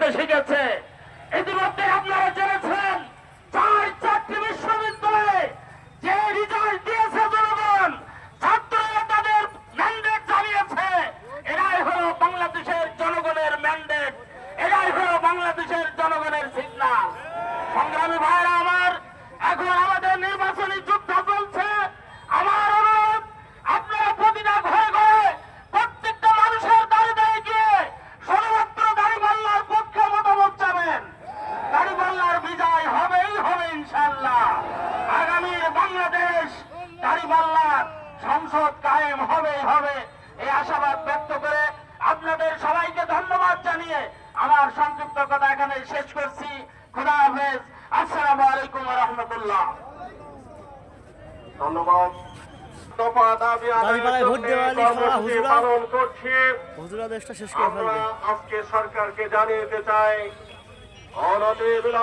করতে শিখেছে। ইতিমধ্যে আপনারা জেনেছেন 4টি বিশ্ববিদ্যালয়ে যে রেজাল্ট দিয়েছে জনগণ, ছাত্ররা তাদের ম্যান্ডেট জানিয়েছে। এরাই হলো বাংলাদেশের জনগণের ম্যান্ডেট, এরাই হলো বাংলাদেশের জনগণের সিগন্যাল। সংগ্রামী ভাইরা আমার, এখন আমাদের নির্বাচনী যুদ্ধ চলছে। আমার অনুরোধ, আপনারা প্রতিটা ঘরে ঘরে প্রত্যেকটা মানুষের দাঁড়িয়ে দাঁড়িয়ে গিয়ে শুধুমাত্র দাঁড়িপাল্লার পক্ষে মতামত যাবেন। দাঁড়িপাল্লার বিজয় হবেই হবে ইনশাআল্লাহ। আগামীর বাংলাদেশ দাঁড়িপাল্লার সংসদ কায়েম হবেই হবে, এই আশাবাদ ব্যক্ত করে আপনাদের সবাইকে ধন্যবাদ জানিয়ে আমার সংক্ষিপ্ত কথা এখানে শেষ করছি। খুদা হাফেজ। আসসালামু আলাইকুম ওয়া রাহমাতুল্লাহ। ধন্যবাদ। দফা দাবি আদায়ের জন্য কর্মসূচি পালন করছি। আমরা আজকে সরকারকে জানিয়ে দিতে চাই অনতি বিলম্বে